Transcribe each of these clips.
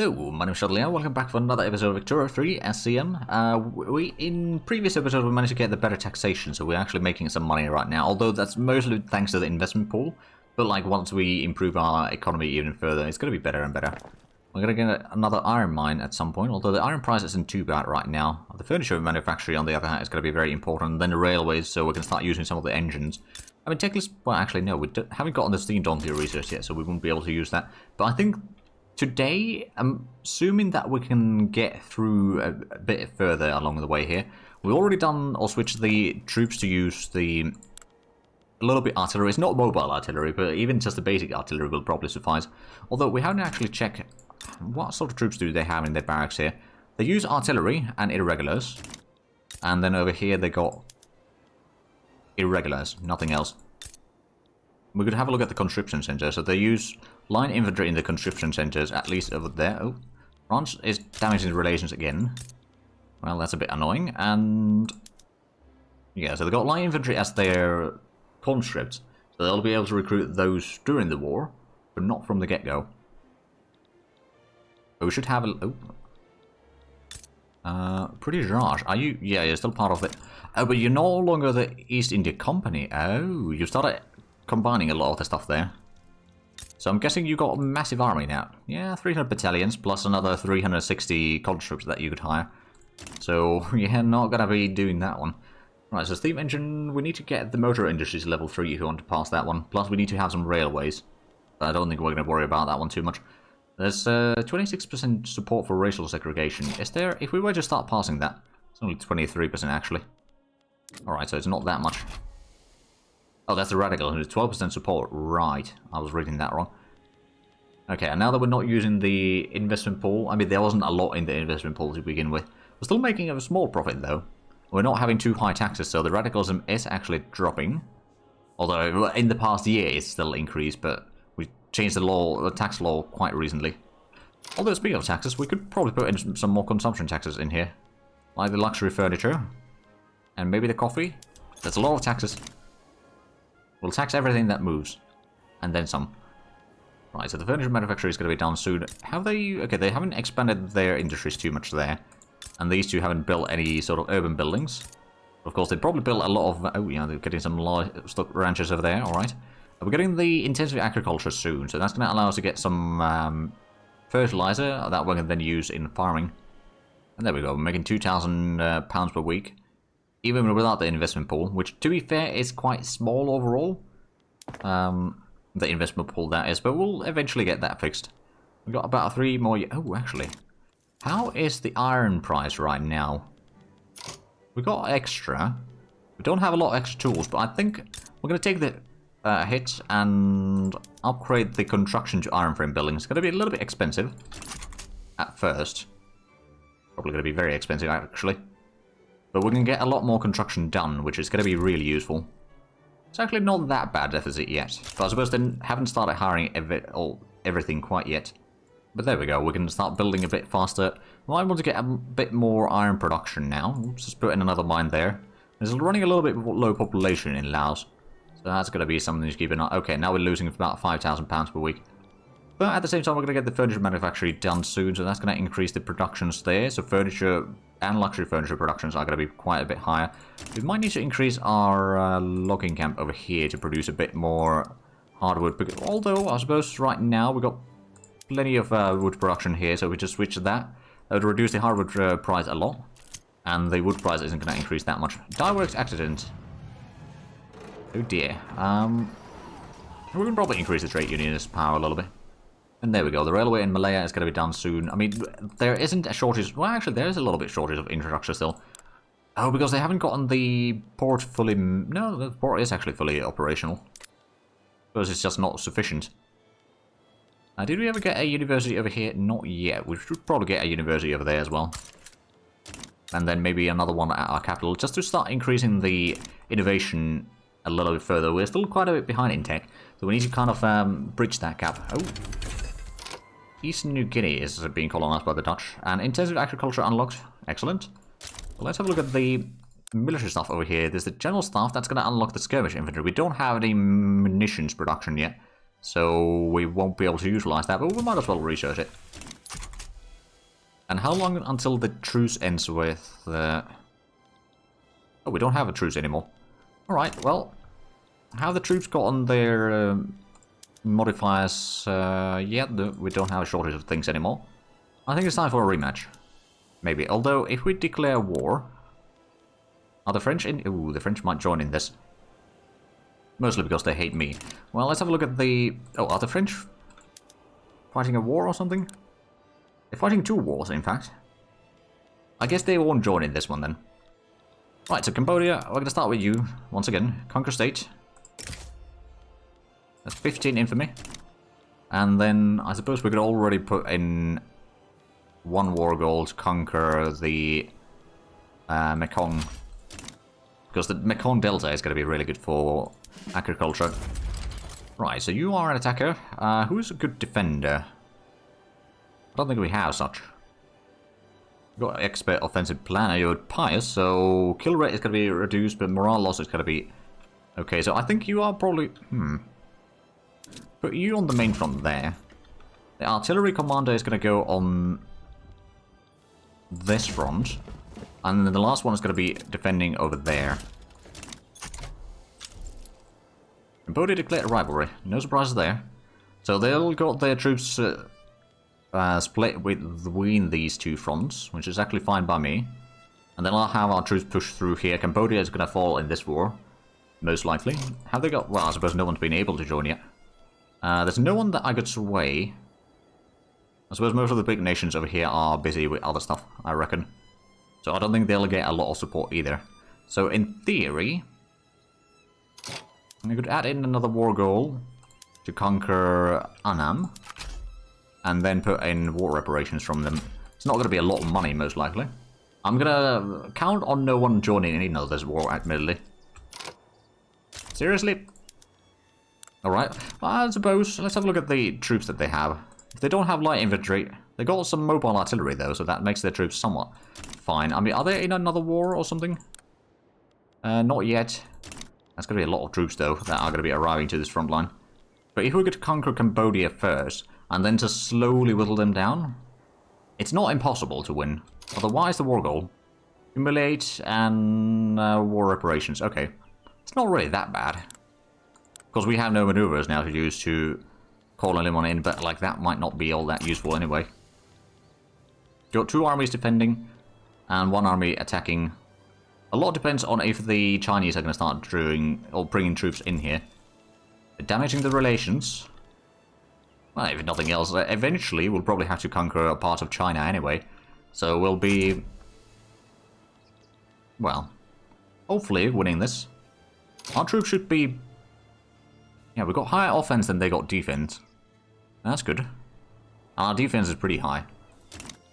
Hello, my name is Shadley. Welcome back for another episode of Victoria 3 as Siam. In previous episodes we managed to get the better taxation, so we're actually making some money right now, although that's mostly thanks to the investment pool. But like once we improve our economy even further, it's going to be better and better. We're going to get another iron mine at some point, although the iron price isn't too bad right now. The furniture manufacturing on the other hand is going to be very important, then the railways, so we can start using some of the engines. I mean, technically, well actually no, we haven't gotten the steam donkey research yet, so we won't be able to use that. But I think today, I'm assuming that we can get through a bit further along the way here. We've already done or switched the troops to use a little bit artillery. It's not mobile artillery, but even just the basic artillery will probably suffice. Although we haven't actually checked what sort of troops do they have in their barracks here. They use artillery and irregulars. And then over here they got irregulars, nothing else. We could have a look at the conscription center. So they use line infantry in the conscription centers, at least over there. Oh, France is damaging the relations again. Well, that's a bit annoying. And yeah, so they got line infantry as their conscripts, so they'll be able to recruit those during the war, but not from the get-go. But we should have a... Pretty Raj. Are you... Yeah, you're still part of it. Oh, but you're no longer the East India Company. Oh, you started combining a lot of the stuff there. So I'm guessing you got a massive army now. Yeah, 300 battalions plus another 360 conscripts that you could hire. So yeah, not gonna be doing that one. Right, so steam engine, we need to get the motor industries level 3 if we want to pass that one. Plus we need to have some railways. But I don't think we're gonna worry about that one too much. There's 26% support for racial segregation. Is there, if we were to start passing that, it's only 23% actually. Alright, so it's not that much. Oh, that's the radical. 12% support. Right. I was reading that wrong. Okay, and now that we're not using the investment pool, I mean, there wasn't a lot in the investment pool to begin with. We're still making a small profit, though. We're not having too high taxes, so the radicalism is actually dropping. Although, in the past year, it's still increased, but we changed the tax law quite recently. Although, speaking of taxes, we could probably put in some more consumption taxes in here. Like the luxury furniture. And maybe the coffee. That's a lot of taxes. We'll tax everything that moves. And then some. Right, so the furniture manufacturer is going to be done soon. Have they... Okay, they haven't expanded their industries too much there. And these two haven't built any sort of urban buildings. Of course, they probably built a lot of... Oh, yeah, they're getting some livestock ranches over there, alright. We're getting the intensive agriculture soon, so that's going to allow us to get some fertilizer that we can then use in farming. And there we go, we're making £2,000 per week. Even without the investment pool, which, to be fair, is quite small overall. The investment pool, that is, but we'll eventually get that fixed. We've got about 3 more... Oh, actually. How is the iron price right now? We got extra. We don't have a lot of extra tools, but I think we're going to take the hit and upgrade the construction to iron frame building. It's going to be a little bit expensive at first. Probably going to be very expensive, actually. But we can get a lot more construction done, which is going to be really useful. It's actually not that bad deficit yet. But I suppose they haven't started hiring everything quite yet. But there we go, we can start building a bit faster. Well, I want to get a bit more iron production now. Let's just put in another mine there. There's running a little bit low population in Laos. So that's going to be something to keep an eye on. Okay, now we're losing about £5,000 per week. But at the same time, we're going to get the furniture manufacturing done soon, so that's going to increase the productions there. So furniture and luxury furniture productions are going to be quite a bit higher. We might need to increase our logging camp over here to produce a bit more hardwood. Because, although, I suppose right now we've got plenty of wood production here, so we just switch to that. That would reduce the hardwood price a lot. And the wood price isn't going to increase that much. Dyeworks accident. Oh dear. We can probably increase the trade unionist power a little bit. And there we go, the railway in Malaya is going to be done soon. I mean, there isn't a shortage... Well, actually, there is a little bit shortage of infrastructure still. Oh, because they haven't gotten the port fully... No, the port is actually fully operational. Because it's just not sufficient. Did we ever get a university over here? Not yet. We should probably get a university over there as well. And then maybe another one at our capital, just to start increasing the innovation a little bit further. We're still quite a bit behind in tech, so we need to kind of bridge that gap. Oh. Eastern New Guinea is being colonized by the Dutch, and intensive agriculture unlocked. Excellent. Well, let's have a look at the military stuff over here. There's the general staff that's going to unlock the skirmish infantry. We don't have any munitions production yet, so we won't be able to utilize that, but we might as well research it. And how long until the truce ends with... Oh, we don't have a truce anymore. Alright, well... Have the troops gotten their modifiers yet? We don't have a shortage of things anymore. I think it's time for a rematch. Maybe. Although, if we declare war... Are the French in... Ooh, the French might join in this. Mostly because they hate me. Well, let's have a look at the... Oh, are the French fighting a war or something? They're fighting 2 wars, in fact. I guess they won't join in this one, then. Right, so Cambodia, we're going to start with you, once again. Conquer state. That's 15 infamy. And then, I suppose we could already put in 1 war goal to conquer the Mekong. Because the Mekong Delta is going to be really good for agriculture. Right, so you are an attacker. Who's a good defender? I don't think we have such. We've got expert offensive planner, you're pious, so kill rate is going to be reduced, but morale loss is going to be... Okay, so I think you are probably... Put you on the main front there. The artillery commander is going to go on this front. And then the last one is going to be defending over there. Cambodia declared a rivalry. No surprises there. So they'll got their troops split between these 2 fronts, which is actually fine by me. And then I'll have our troops push through here. Cambodia is going to fall in this war, most likely. Have they got... Well, I suppose no one's been able to join yet. There's no one that I could sway. I suppose most of the big nations over here are busy with other stuff, I reckon. So I don't think they'll get a lot of support either. So in theory, I could add in another war goal to conquer Annam. And then put in war reparations from them. It's not going to be a lot of money, most likely. I'm going to count on no one joining in this war, admittedly. Seriously? Alright, I suppose, let's have a look at the troops that they have. If they don't have light infantry, they got some mobile artillery though, so that makes their troops somewhat fine. I mean, are they in another war or something? Not yet. That's going to be a lot of troops though, that are going to be arriving to this front line. But if we could conquer Cambodia first, and then to slowly whittle them down, it's not impossible to win. Otherwise, the war goal. Humiliate and war reparations. Okay. It's not really that bad. Because we have no maneuvers now to use to call anyone in, but like that might not be all that useful anyway. Got 2 armies defending, and 1 army attacking. A lot depends on if the Chinese are going to start drawing or bringing troops in here. Damaging the relations. Well, if nothing else, eventually we'll probably have to conquer a part of China anyway. So we'll be... Well, hopefully winning this. Our troops should be... Yeah, we've got higher offense than they got defense. That's good. Our defense is pretty high.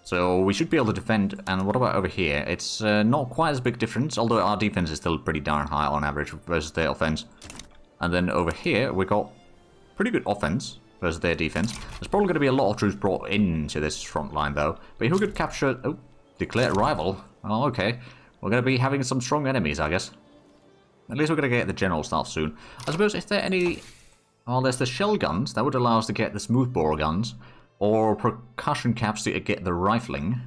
So we should be able to defend. And what about over here? It's not quite as big difference, although our defense is still pretty darn high on average versus their offense. And then over here, we got pretty good offense versus their defense. There's probably going to be a lot of troops brought into this front line, though. But who could capture... Oh, declared rival. Oh, okay. We're going to be having some strong enemies, I guess. At least we're going to get the general staff soon. I suppose, is there any... Well, there's the shell guns. That would allow us to get the smoothbore guns. Or percussion caps to get the rifling.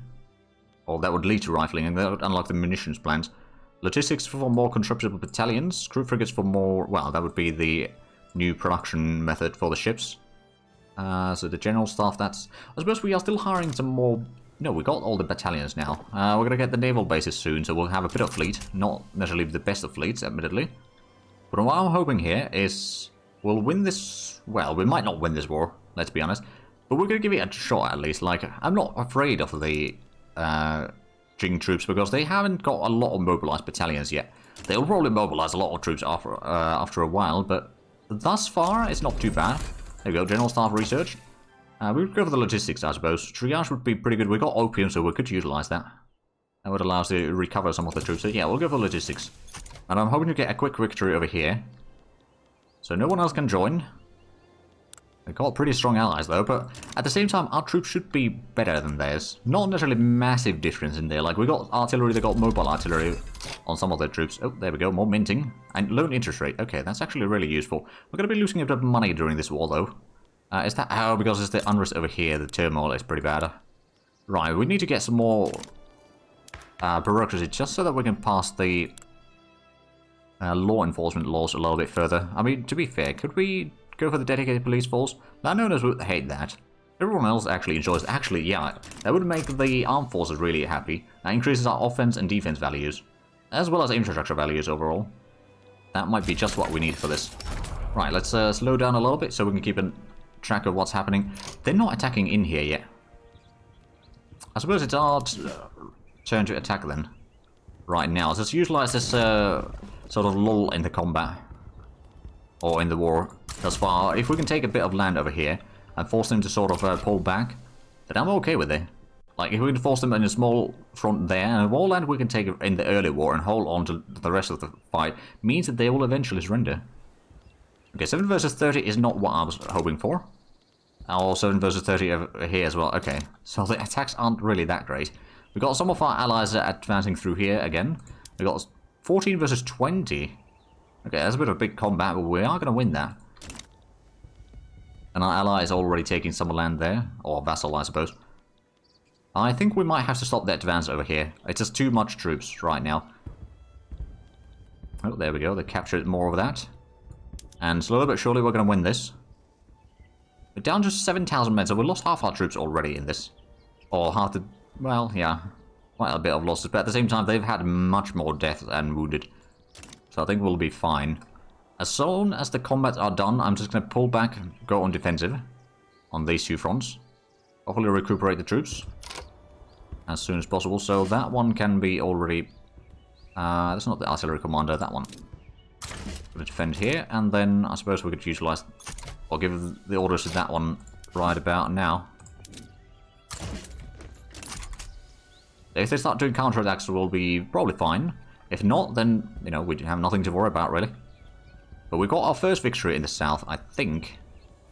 Or that would lead to rifling, and that would unlock the munitions plants. Logistics for more constructible battalions. Crew frigates for more... Well, that would be the new production method for the ships. So the general staff, that's... I suppose we are still hiring some more... No, we got all the battalions now. We're going to get the naval bases soon, so we'll have a bit of fleet. Not necessarily the best of fleets, admittedly. But what I'm hoping here is... We'll win this... Well, we might not win this war, let's be honest. But we're going to give it a shot, at least. Like, I'm not afraid of the Jing troops, because they haven't got a lot of mobilized battalions yet. They'll probably mobilize a lot of troops after a while, but thus far, it's not too bad. There we go, general staff research. We would go for the logistics, I suppose. Triage would be pretty good. We got opium, so we could utilize that. That would allow us to recover some of the troops. So yeah, we'll go for logistics. And I'm hoping to get a quick victory over here. So no one else can join. We've got pretty strong allies though, but at the same time, our troops should be better than theirs. Not necessarily massive difference in there. Like, we got artillery, they got mobile artillery on some of their troops. Oh, there we go, more minting. And loan interest rate. Okay, that's actually really useful. We're going to be losing a bit of money during this war though. Is that... Oh, because it's the unrest over here, the turmoil is pretty bad. Right, we need to get some more bureaucracy just so that we can pass the law enforcement laws a little bit further. I mean, to be fair, could we go for the dedicated police force? Landowners would hate that. Everyone else actually enjoys it. Actually, yeah, that would make the armed forces really happy. That increases our offense and defense values, as well as infrastructure values overall. That might be just what we need for this. Right, let's slow down a little bit so we can keep a track of what's happening. They're not attacking in here yet. I suppose it's our turn to attack then. Right now, so let's utilize this sort of lull in the combat. Or in the war thus far. If we can take a bit of land over here and force them to sort of pull back, then I'm okay with it. Like, if we can force them in a small front there, and more land we can take in the early war and hold on to the rest of the fight, means that they will eventually surrender. Okay, 7 versus 30 is not what I was hoping for. Oh, 7 versus 30 over here as well. Okay, so the attacks aren't really that great. We've got some of our allies advancing through here again. We've got 14 versus 20. Okay, that's a bit of a big combat, but we are going to win that. And our ally is already taking some land there. Or vassal, I suppose. I think we might have to stop the advance over here. It's just too much troops right now. Oh, there we go. They captured more of that. And slowly but surely we're going to win this. We're down to 7,000 men, so we lost half our troops already in this. Or half the... well, yeah. Quite a bit of losses, but at the same time they've had much more death and wounded. So I think we'll be fine. As soon as the combats are done, I'm just going to pull back and go on defensive. On these two fronts. Hopefully recuperate the troops. As soon as possible, so that one can be already... that's not the artillery commander, that one. Gonna defend here, and then I suppose we could utilize... or give the orders to that one right about now. If they start doing counterattacks, we'll be probably fine. If not, then, you know, we have nothing to worry about, really. But we got our first victory in the south, I think.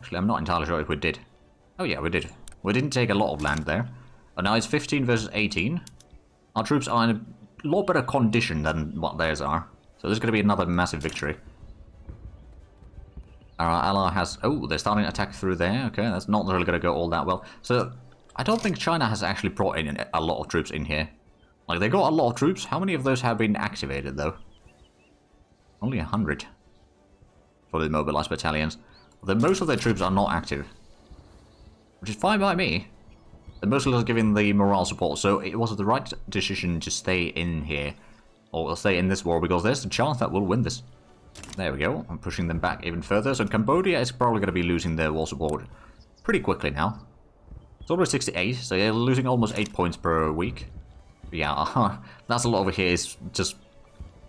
Actually, I'm not entirely sure if we did. Oh yeah, we did. We didn't take a lot of land there. But now it's 15 versus 18. Our troops are in a lot better condition than what theirs are. So this is going to be another massive victory. Our ally has... oh, they're starting to attack through there. Okay, that's not really going to go all that well. So, I don't think China has actually brought in a lot of troops in here. Like, they got a lot of troops. How many of those have been activated, though? Only 100. For the mobilized battalions. Most of their troops are not active. Which is fine by me. And mostly just giving the morale support. So, it was the right decision to stay in here. Or stay in this war, because there's a chance that we'll win this. There we go. I'm pushing them back even further. So Cambodia is probably going to be losing their war support pretty quickly now. It's already 68, so they're losing almost 8 points per week. Yeah, that's a lot over here. Is just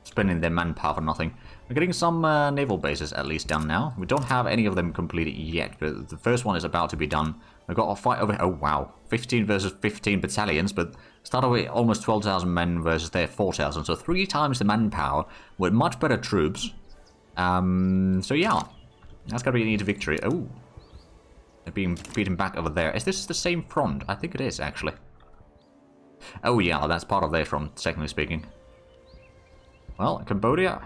spending their manpower for nothing. We're getting some naval bases at least done now. We don't have any of them completed yet, but the first one is about to be done. We've got a fight over... oh wow, 15 versus 15 battalions, but started with almost 12,000 men versus their 4,000, so 3 times the manpower with much better troops. So yeah, that's gonna be a neat victory. Oh, they're being beaten back over there. Is this the same front? I think it is, actually. Oh yeah, that's part of their front, technically speaking. Well, Cambodia,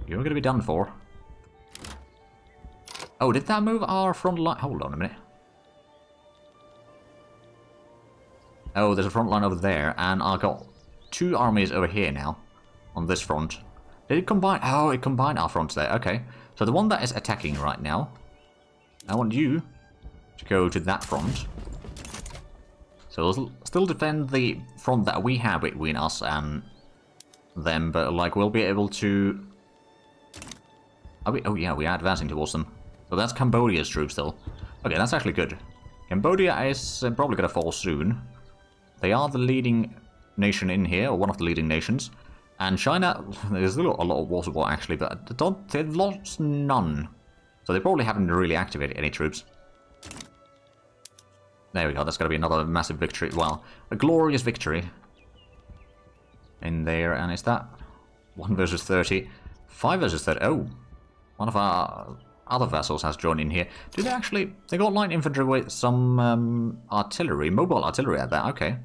you're gonna be done for. Oh, did that move our front line? Hold on a minute. Oh, there's a front line over there, and I got 2 armies over here now, on this front. Did it combine? Oh, it combined our fronts there. Okay. So the one that is attacking right now, I want you to go to that front. So we'll still defend the front that we have between us and them, but like we'll be able to... oh yeah, we are advancing towards them. So that's Cambodia's troops still. Okay, that's actually good. Cambodia is probably going to fall soon. They are the leading nation in here, or one of the leading nations. And China, there's still a lot of war support actually, but they've lost none. So they probably haven't really activated any troops. There we go, that's going to be another massive victory. Well, a glorious victory. In there, and is that 1 versus 30? 5 versus 30, oh. One of our other vassals has joined in here. Do they actually, they got light infantry with some artillery, mobile artillery at that, okay.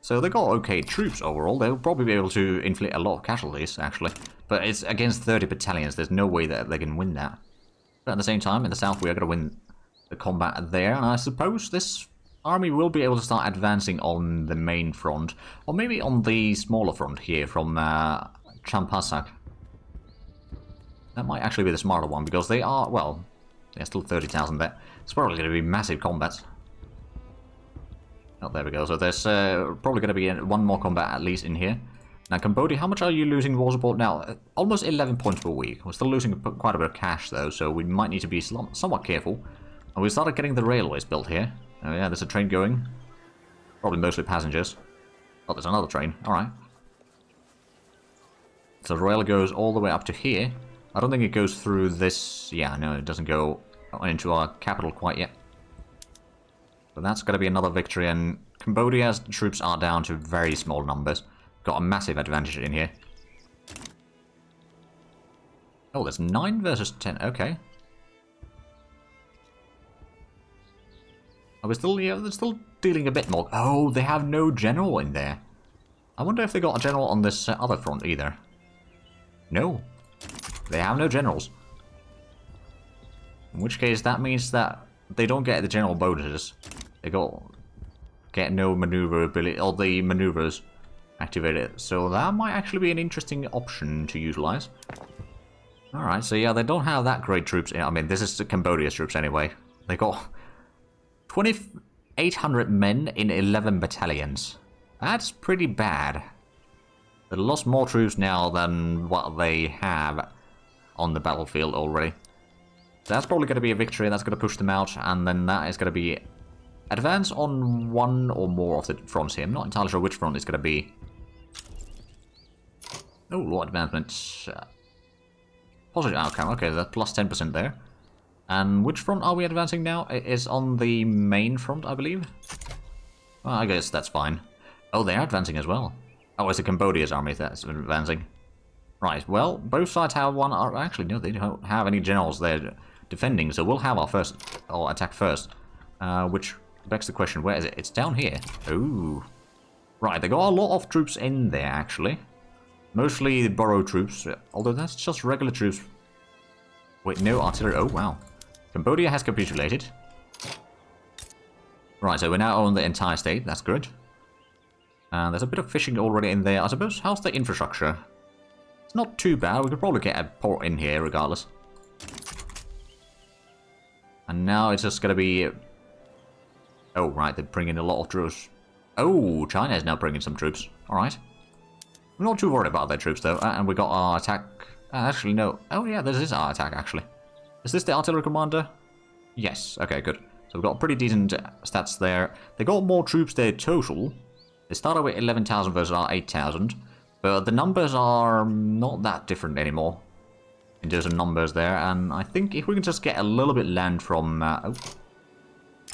So they got okay troops overall. They'll probably be able to inflict a lot of casualties, actually. But it's against 30 battalions. There's no way that they can win that. But at the same time, in the south, we are going to win the combat there. And I suppose this army will be able to start advancing on the main front, or maybe on the smaller front here from Champasak. That might actually be the smarter one, because they are, well, there's still 30,000 there. It's probably going to be massive combats. Oh, there we go. So there's probably going to be one more combat at least in here. Now, Cambodia, how much are you losing war support now? Almost 11 points per week. We're still losing quite a bit of cash, though, so we might need to be somewhat careful. And we started getting the railways built here. Oh, yeah, there's a train going. Probably mostly passengers. Oh, there's another train. Alright. So the rail goes all the way up to here. I don't think it goes through this... Yeah, no, it doesn't go into our capital quite yet. But that's going to be another victory, and Cambodia's troops are down to very small numbers. Got a massive advantage in here. Oh, there's 9 versus 10. Okay. Are we still... Yeah, they're still dealing a bit more. Oh, they have no general in there. I wonder if they got a general on this other front either. No. They have no generals. In which case, that means that they don't get the general bonuses. They get no maneuverability, or the maneuvers activated. So that might actually be an interesting option to utilize. Alright, so yeah, they don't have that great troops. I mean, this is the Cambodia's troops anyway. They got 2,800 men in 11 battalions. That's pretty bad. They lost more troops now than what they have on the battlefield already. So that's probably going to be a victory, that's going to push them out, and then that is going to be advance on one or more of the fronts here. I'm not entirely sure which front it's going to be. Oh, law advancement. Positive outcome, okay, that's plus 10% there. And which front are we advancing now? It is on the main front, I believe. Well, I guess that's fine. Oh, they're advancing as well. Oh, it's the Cambodia's army that's advancing. Right, well, both sides have one... Actually, no, they don't have any generals there defending, so we'll have our first... or attack first. Which begs the question, where is it? It's down here. Ooh. Right, they got a lot of troops in there, actually. Mostly the borrowed troops, although that's just regular troops. Wait, no artillery. Oh, wow. Cambodia has capitulated. Right, so we now own the entire state. That's good. There's a bit of fishing already in there. I suppose, how's the infrastructure? It's not too bad. We could probably get a port in here regardless. And now it's just going to be... Oh, right, they're bringing a lot of troops. Oh, China is now bringing some troops. Alright. I'm not too worried about their troops, though. And we got our attack... actually, no. Oh, yeah, this is our attack, actually. Is this the artillery commander? Yes. Okay, good. So we've got pretty decent stats there. They got more troops there total. They started with 11,000 versus our 8,000. But the numbers are not that different anymore. In terms of numbers there. And I think if we can just get a little bit land from... oh.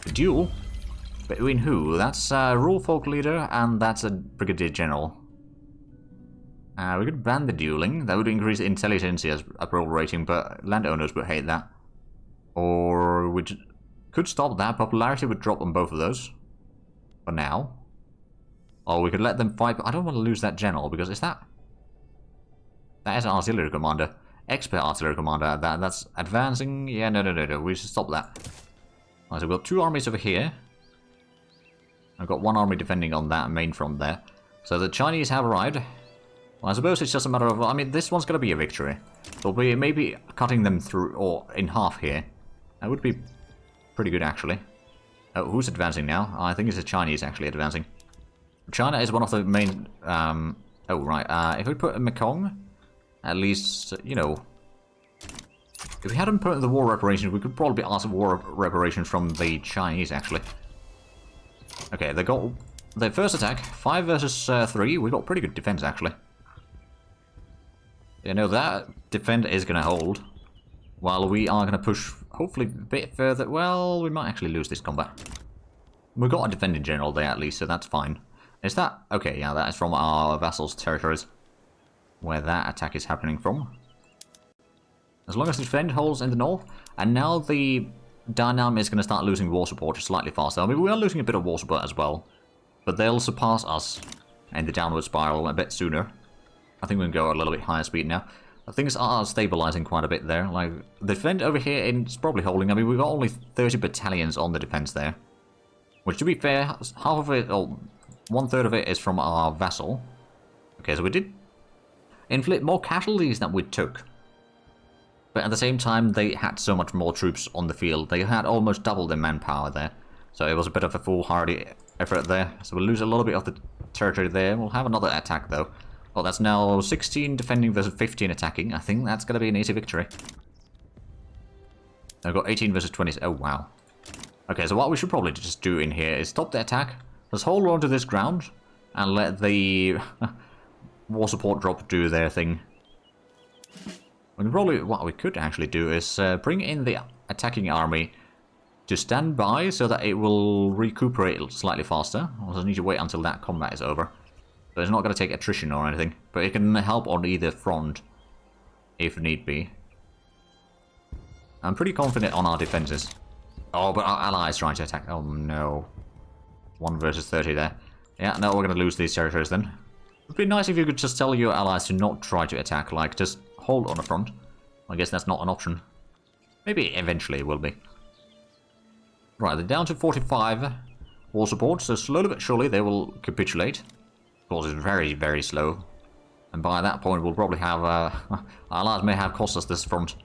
The duel? Between who? That's a rural folk leader and that's a brigadier general. We could ban the dueling. That would increase intelligence's approval rating, but landowners would hate that. Or we could stop that. Popularity would drop on both of those. For now. Or we could let them fight. But I don't want to lose that general, because is that... That is an artillery commander. Expert artillery commander. That's advancing. Yeah, no. We should stop that. Right, so we've got 2 armies over here. I've got 1 army defending on that main front there. So the Chinese have arrived. Well, I suppose it's just a matter of... I mean, this one's going to be a victory. They'll be maybe cutting them through, or in half here. That would be pretty good, actually. Oh, who's advancing now? I think it's the Chinese, actually, advancing. China is one of the main... oh, right. If we put Mekong, at least, you know... If we hadn't put the war reparations, we could probably ask for war reparations from the Chinese, actually. Okay, they got their first attack. 5 versus 3. We got pretty good defense, actually. You know, that defend is going to hold. While we are going to push, hopefully, a bit further. Well, we might actually lose this combat. We've got a defending general there, at least, so that's fine. Is that... Okay, yeah, that is from our vassals' territories. Where that attack is happening from. As long as the defend holds in the north. And now the Dynam is going to start losing war support slightly faster. I mean, we are losing a bit of war support as well. But they'll surpass us in the downward spiral a bit sooner. I think we can go a little bit higher speed now. Things are stabilizing quite a bit there. Like, the defend over here is probably holding. I mean, we've got only 30 battalions on the defense there. Which, to be fair, half of it, or 1/3 of it is from our vessel. Okay, so we did inflict more casualties than we took. But at the same time, they had so much more troops on the field. They had almost double their manpower there. So it was a bit of a foolhardy effort there. So we'll lose a little bit of the territory there. We'll have another attack, though. Well, that's now 16 defending versus 15 attacking. I think that's going to be an easy victory. I've got 18 versus 20. Oh, wow. Okay, so what we should probably just do in here is stop the attack. Let's hold on to this ground and let the war support drop do their thing. What we could actually do is bring in the attacking army to stand by so that it will recuperate slightly faster. We'll just need to wait until that combat is over. So it's not going to take attrition or anything, but it can help on either front if need be. I'm pretty confident on our defenses. Oh, but our allies trying to attack. Oh no. 1 versus 30 there. Yeah, no, we're going to lose these territories then. It would be nice if you could just tell your allies to not try to attack, like just hold on the front. I guess that's not an option. Maybe eventually it will be. Right, they're down to 45 war support, so slowly but surely they will capitulate. Of course, it's very, very slow. And by that point, we'll probably have... our allies may have cost us this front.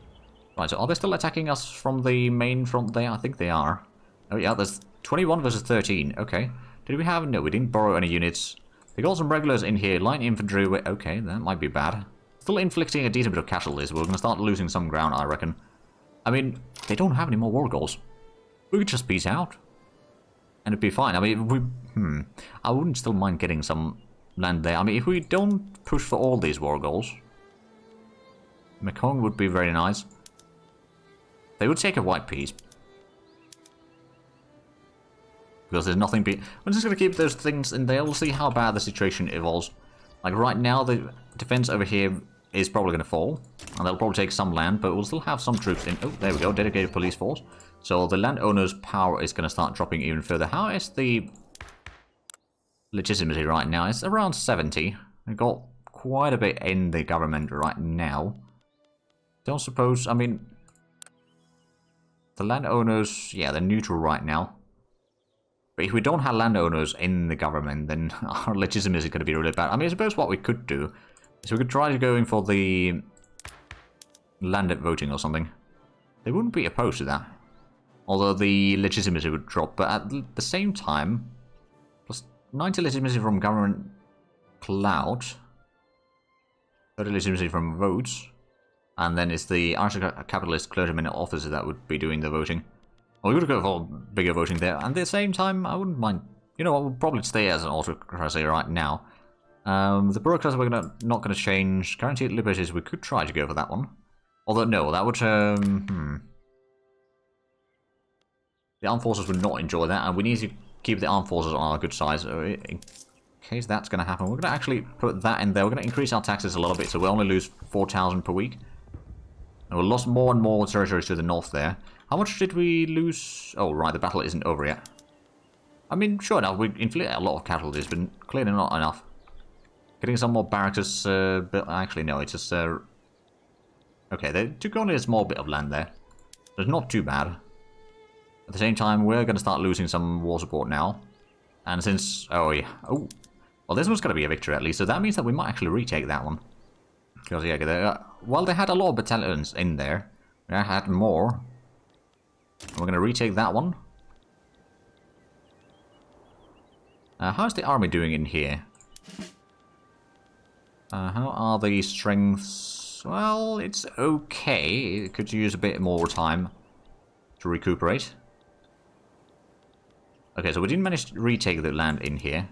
Right, so are they still attacking us from the main front there? I think they are. Oh yeah, there's 21 versus 13. Okay. Did we have... No, we didn't borrow any units. They got some regulars in here. Light infantry... Okay, that might be bad. Still inflicting a decent bit of casualties. We're going to start losing some ground, I reckon. I mean, they don't have any more war goals. We could just peace out. And it'd be fine. I mean, I wouldn't still mind getting some land there. I mean, if we don't push for all these war goals, Mekong would be very nice. They would take a white peace. Because there's nothing... We're just going to keep those things in there. We'll see how bad the situation evolves. Like, right now, the defense over here is probably going to fall. And they'll probably take some land, but we'll still have some troops in... Oh, there we go. Dedicated police force. So the landowner's power is going to start dropping even further. How is the legitimacy right now? It's around 70. We've got quite a bit in the government right now. Don't suppose... I mean... The landowners... Yeah, they're neutral right now. But if we don't have landowners in the government, then our legitimacy is going to be really bad. I mean, I suppose what we could do is we could try to go in for the landed voting or something. They wouldn't be opposed to that. Although the legitimacy would drop. But at the same time, plus 90 legitimacy from government cloud, 30 legitimacy from votes, and then it's the aristocratic clergyman officer that would be doing the voting. Well, we would go for bigger voting there. And at the same time, I wouldn't mind... You know what, we'll probably stay as an autocracy right now. The bureaucracy we're not going to change. Guaranteed liberties, we could try to go for that one. Although, no, that would... The armed forces would not enjoy that, and we need to keep the armed forces on our good side. So in case that's going to happen, we're going to actually put that in there. We're going to increase our taxes a little bit, so we only lose 4,000 per week. And we lost more and more territories to the north there. How much did we lose? Oh, right, the battle isn't over yet. I mean, sure enough, we inflict a lot of casualties, but clearly not enough. Getting some more barracks built. Actually, no, it's just... Okay, they took only a small bit of land there. So it's not too bad. At the same time, we're going to start losing some war support now. And since... Oh, yeah. Oh. Well, this one's going to be a victory, at least. So that means that we might actually retake that one. Because, yeah, well, they had a lot of battalions in there. They had more. We're going to retake that one. How's the army doing in here? How are the strengths? Well, it's okay. It could use a bit more time to recuperate. Okay, so we didn't manage to retake the land in here.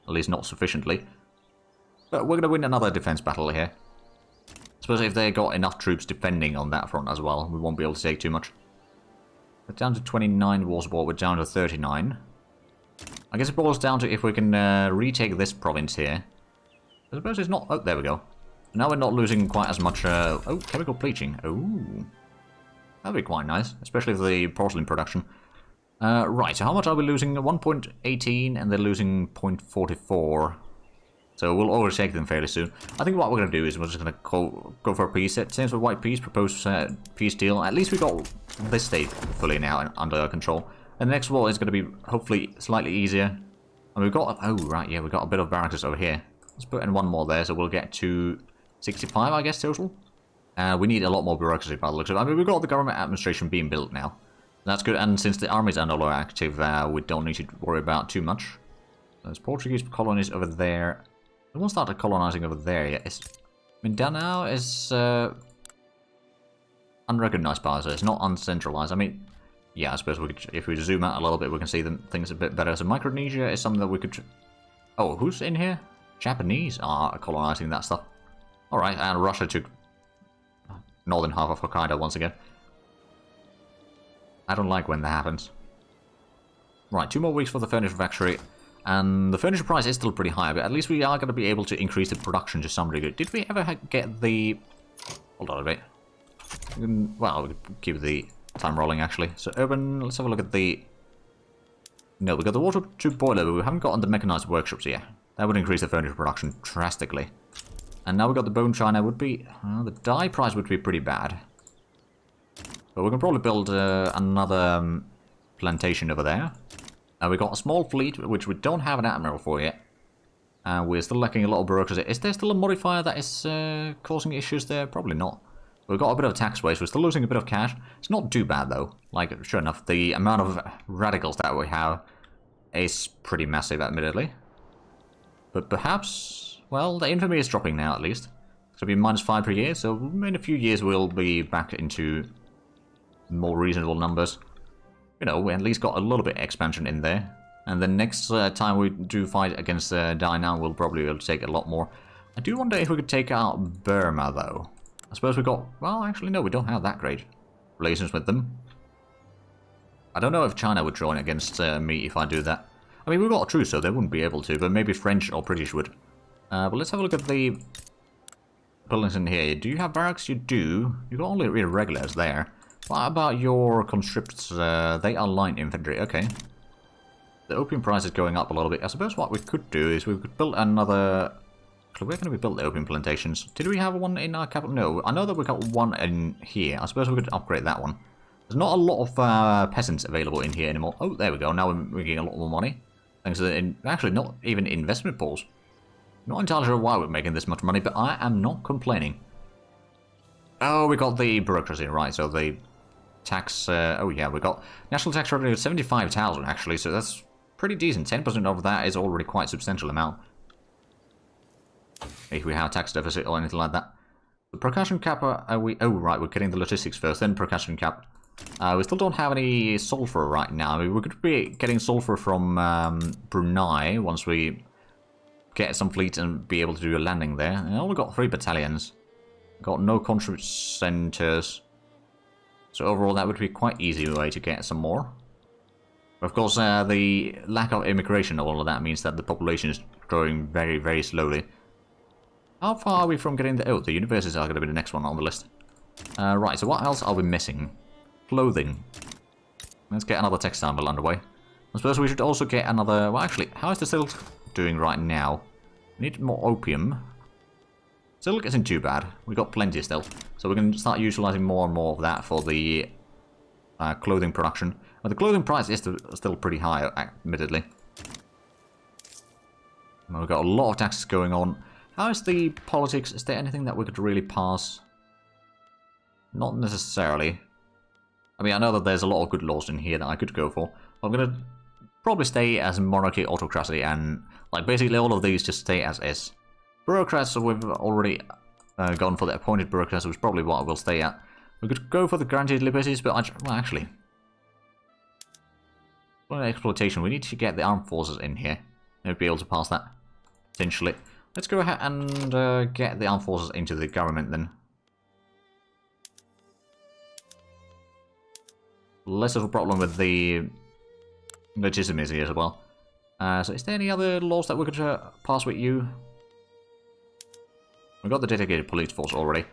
At least not sufficiently. But we're going to win another defense battle here. I suppose if they got enough troops defending on that front as well, we won't be able to take too much. We're down to 29 war support, we're down to 39. I guess it boils down to if we can retake this province here. I suppose it's not... Oh, there we go. Now we're not losing quite as much... Oh, chemical bleaching. Oh. That'd be quite nice, especially for the porcelain production. Right, so how much are we losing? 1.18 and they're losing 0.44. So we'll overtake them fairly soon. I think what we're going to do is we're just going to go for a peace. It seems with white peace, propose peace deal. At least we got this state fully now under control. And the next war is going to be hopefully slightly easier. And we've got... Oh, right, yeah, we've got a bit of barracks over here. Let's put in one more there, so we'll get to 65, I guess, total. We need a lot more bureaucracy by the looks of it. I mean, we've got the government administration being built now. That's good, and since the armies are no longer active, we don't need to worry about too much. There's Portuguese colonies over there. We won't start colonizing over there yet. I mean, Danao is unrecognized power, so it's not uncentralized. I mean, yeah, I suppose we could, if we zoom out a little bit, we can see things a bit better. So Micronesia is something that we could... Oh, who's in here? Japanese are colonizing that stuff. Alright, and Russia took northern half of Hokkaido once again. I don't like when that happens. Right, 2 more weeks for the furniture factory. And the furniture price is still pretty high, but at least we are going to be able to increase the production to some degree. Did we ever get the... Hold on a bit. Well, we could keep the time rolling, actually. So, urban, let's have a look at the... No, we got the water tube boiler, but we haven't gotten the mechanized workshops yet. That would increase the furniture production drastically. And now we got the bone china. Would be... the dye price would be pretty bad. But we can probably build another plantation over there. We got a small fleet, which we don't have an admiral for yet. We're still lacking a lot of bureaucracy. Is there still a modifier that is causing issues there? Probably not. We've got a bit of tax waste. We're still losing a bit of cash. It's not too bad, though. Like, sure enough, the amount of radicals that we have is pretty massive, admittedly. But perhaps, well, the infamy is dropping now, at least. It's going to be -5 per year, so in a few years we'll be back into more reasonable numbers. You know, we at least got a little bit of expansion in there. And the next time we do fight against Dainan, we'll probably be able to take a lot more. I do wonder if we could take out Burma, though. I suppose we got... Well, actually, no, we don't have that great relations with them. I don't know if China would join against me if I do that. I mean, we've got a truce, so they wouldn't be able to, but maybe French or British would. But let's have a look at the buildings in here. Do you have barracks? You do. You've got only irregulars there. What about your conscripts? They are line infantry. Okay. The opium price is going up a little bit. I suppose what we could do is we could build another... Actually, where can we build the opium plantations? Did we have one in our capital? No, I know that we got one in here. I suppose we could upgrade that one. There's not a lot of peasants available in here anymore. Oh, there we go. Now we're making a lot more money. Thanks to the... Actually, not even investment pools. Not entirely sure why we're making this much money, but I am not complaining. Oh, we got the bureaucracy, right. So the tax... oh, yeah, we got national tax revenue of 75,000, actually. So that's pretty decent. 10% of that is already quite a substantial amount. If we have tax deficit or anything like that. The percussion cap, are we... Oh, right, we're getting the logistics first, then percussion cap. We still don't have any sulfur right now. I mean, we could be getting sulfur from Brunei once we get some fleet and be able to do a landing there. And only got 3 battalions. Got no conscript centers. So overall, that would be quite easy way to get some more. But of course, the lack of immigration, all of that means that the population is growing very, very slowly. How far are we from getting the... Oh, the universities are going to be the next one on the list. Right, so what else are we missing? Clothing. Let's get another textile mill underway. I suppose we should also get another... Well, actually, how is the silk doing right now? We need more opium. Silk isn't too bad. We got plenty still. So we can start utilizing more and more of that for the clothing production. But the clothing price is still pretty high, admittedly. We've got a lot of taxes going on. How is the politics? Is there anything that we could really pass? Not necessarily. I mean, I know that there's a lot of good laws in here that I could go for. But I'm going to probably stay as monarchy, autocracy, and like basically all of these just stay as is. Bureaucrats, we've already gone for the appointed bureaucrats, which is probably what we'll stay at. We could go for the granted liberties, but well, actually... For exploitation, we need to get the armed forces in here. Maybe be able to pass that, potentially. Let's go ahead and get the armed forces into the government then. Less of a problem with the legitimacy as well. So is there any other laws that we could pass with you? We've got the dedicated police force already.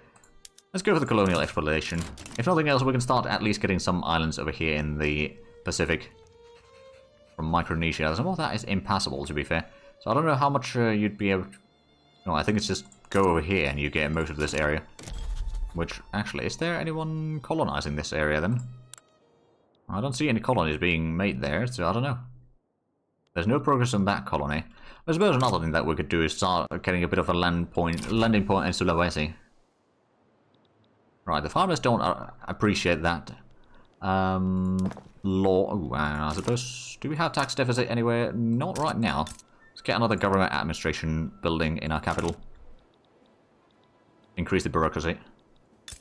Let's go for the colonial exploration. If nothing else, we can start at least getting some islands over here in the Pacific. From Micronesia. Some of that is impassable, to be fair. So I don't know how much you'd be able to... No, I think it's just go over here and you get most of this area. Which, actually, is there anyone colonizing this area then? I don't see any colonies being made there, so I don't know. There's no progress on that colony. I suppose another thing that we could do is start getting a bit of a landing point in Sulawesi. Right, the farmers don't appreciate that. I suppose, do we have tax deficit anywhere? Not right now. Let's get another government administration building in our capital. Increase the bureaucracy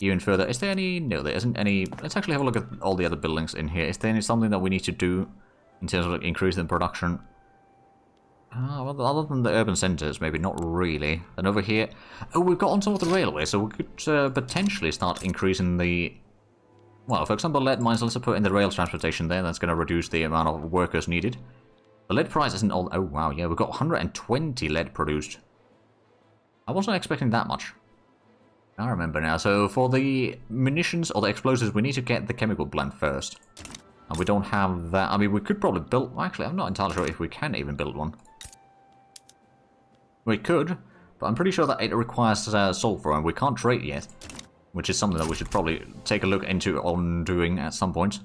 even further. Is there any? No, there isn't any. Let's actually have a look at all the other buildings in here. Is there something that we need to do in terms of increasing production? Well, other than the urban centres, maybe not really. Then over here, oh, we've got on some of the railway, so we could potentially start increasing the. Well, for example, lead mines. Let's put in the rail transportation there. That's going to reduce the amount of workers needed. The lead price isn't all. Oh wow, yeah, we've got 120 lead produced. I wasn't expecting that much. I remember now. So for the munitions or the explosives, we need to get the chemical plant first. And we don't have that. I mean, we could probably build... Well, actually, I'm not entirely sure if we can even build one. We could, but I'm pretty sure that it requires sulfur, and we can't trade yet. Which is something that we should probably take a look into on doing at some point.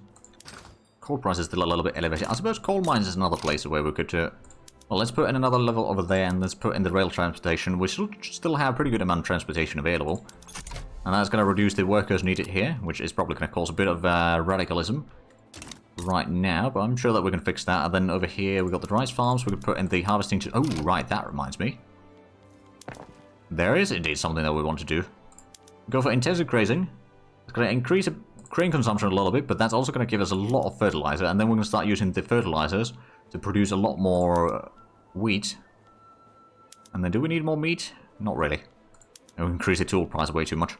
Coal price is still a little bit elevated. I suppose coal mines is another place where we could... well, let's put in another level over there, and let's put in the rail transportation. We should still have a pretty good amount of transportation available. And that's going to reduce the workers needed here, which is probably going to cause a bit of radicalism right now, but I'm sure that we can fix that. And then over here, we've got the rice farms. We could put in the harvesting... Oh, right, that reminds me. There is indeed something that we want to do. Go for intensive grazing. It's going to increase grain consumption a little bit, but that's also going to give us a lot of fertilizer, and then we're going to start using the fertilizers to produce a lot more wheat. And then do we need more meat? Not really. We'll increase the tool price way too much.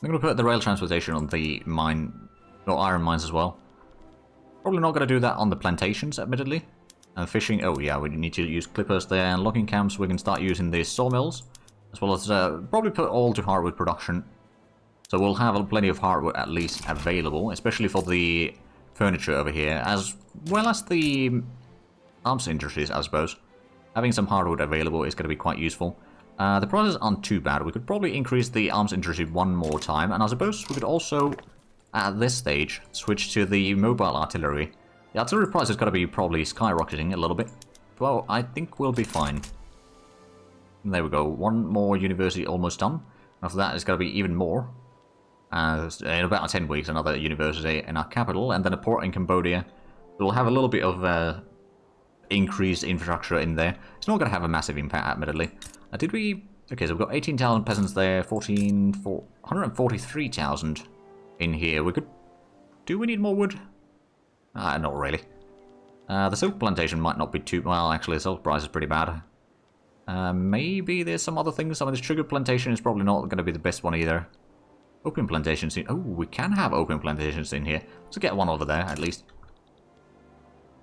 I'm going to put the rail transportation on the mine, or iron mines as well. Probably not going to do that on the plantations, admittedly. And fishing, oh yeah, we need to use clippers there, and logging camps, we can start using the sawmills, as well as probably put all to hardwood production. So we'll have plenty of hardwood at least available, especially for the furniture over here, as well as the arms industries, I suppose. Having some hardwood available is going to be quite useful. The prices aren't too bad. We could probably increase the arms industry one more time, and I suppose we could also, at this stage, switch to the mobile artillery. The artillery price is going to be probably skyrocketing a little bit. Well, I think we'll be fine. There we go. One more university almost done. After that, it's going to be even more. In about 10 weeks, another university in our capital, and then a port in Cambodia. We'll have a little bit of increased infrastructure in there. It's not going to have a massive impact, admittedly. Did we... Okay, so we've got 18,000 peasants there, 143,000 in here. We could... Do we need more wood? Not really. The silk plantation might not be too... Well, actually, the silk price is pretty bad. Maybe there's some other things. I mean, the sugar plantation is probably not going to be the best one either. Opium plantations in... Oh, we can have opium plantations in here. Let's get one over there, at least.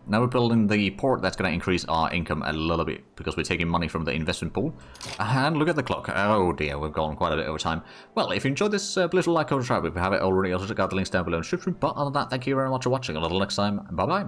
Now we're building the port. That's going to increase our income a little bit, because we're taking money from the investment pool. And look at the clock. Oh dear, we've gone quite a bit over time. Well, if you enjoyed this, please like, comment, subscribe if you haven't already. Also check out the links down below in the description. But other than that, thank you very much for watching. Until next time, bye-bye.